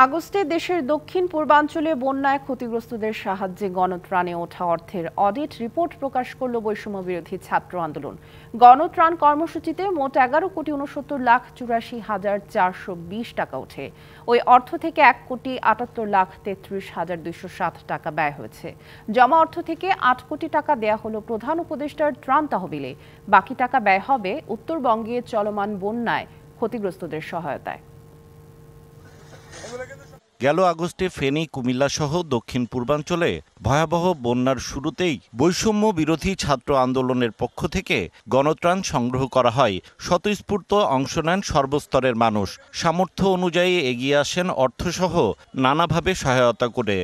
আগস্টে দেশের দক্ষিণ পূর্বাঞ্চলে বন্যায় ক্ষতিগ্রস্তদের সাহায্যে গণত্রাণে ওঠা অর্থের অডিট রিপোর্ট প্রকাশ করল বৈষম্য বিরোধী ছাত্র আন্দোলন। গণত্রাণ কর্মসূচিতে মোট 11,69,84,420 টাকা ওঠে। ওই অর্থ থেকে 1,78,33,260 টাকা ব্যয় হয়েছে। জমা অর্থ থেকে 8 কোটি টাকা দেয়া হলো প্রধান উপদেষ্টার ত্রাণ তহবিলে। বাকি টাকা ব্যয় হবে উত্তরবঙ্গে চলমান বন্যায় ক্ষতিগ্রস্তদের সহায়তায়। গেল আগস্টে ফেনী, কুমিল্লা সহ দক্ষিণ পূর্বাঞ্চলে ভয়াবহ বন্যার শুরুতেই বৈষম্য বিরোধী ছাত্র আন্দোলনের পক্ষ থেকে গণত্রাণ সংগ্রহ করা হয়। স্বতঃস্ফূর্ত অংশ নেন সর্বস্তরের মানুষ। সামর্থ্য অনুযায়ী এগিয়ে আসেন অর্থসহ নানাভাবে সহায়তা করে।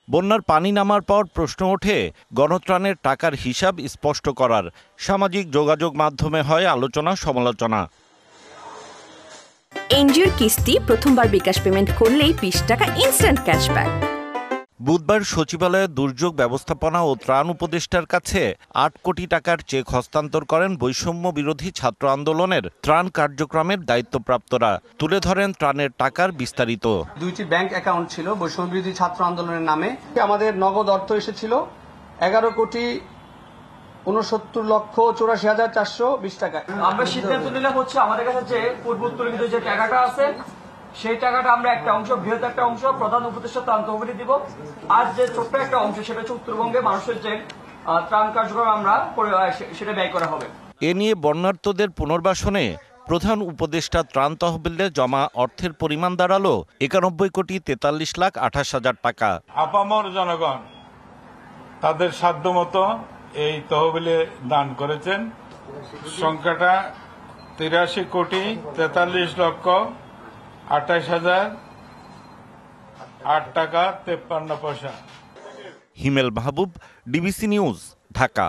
বন্যার পানি নামার পর প্রশ্ন ওঠে গণত্রাণের টাকার হিসাব স্পষ্ট করার। সামাজিক যোগাযোগ মাধ্যমে হয় আলোচনা সমালোচনা। এনজিওর কিস্তি প্রথমবার বিকাশ পেমেন্ট করলেই 20 টাকা ইনস্ট্যান্ট ক্যাশব্যাক। বুধবার সচিবালয়ে দুর্যোগ ব্যবস্থাপনা ও ত্রাণ উপদেষ্টার কাছে 8 কোটি টাকার চেক হস্তান্তর করেন বৈষম্য বিরোধী ছাত্র আন্দোলনের ত্রাণ কার্যক্রমের দায়িত্বপ্রাপ্তরা। তুলে ধরেন ত্রাণের টাকার বিস্তারিত। 2টি ব্যাংক অ্যাকাউন্ট ছিল বৈষম্য বিরোধী ছাত্র আন্দোলনের নামে। আমাদের নগদ অর্থ এসেছিল 11,69,84,420 টাকা। আমরা সিদ্ধান্ত নিলাম হচ্ছে আমাদের কাছে যে পূর্ব উত্তোলিত যে টাকাটা আছে সেই টাকাটা আমরা একটা অংশ, বৃহৎ একটা অংশ প্রধান উপদেষ্টা ত্রাণ তহবিলে দিব। আর যে ছোট্ট একটা অংশ সেটা হচ্ছে উত্তরবঙ্গে মানুষের যে ত্রাণ কার্যক্রম আমরা সেটা ব্যয় করা হবে। এ নিয়ে বন্যার্তদের পুনর্বাসনে প্রধান উপদেষ্টা ত্রাণ তহবিলে জমা অর্থের পরিমাণ দাঁড়ালো 91,43,28,000 টাকা। আপামর জনগণ তাদের সাধ্যমতো এই তহবিলে দান করেছেন। সংখ্যাটা 83,28,008 টাকা 53 পয়সা। হিমেল মাহবুব, ডিবিসি নিউজ, ঢাকা।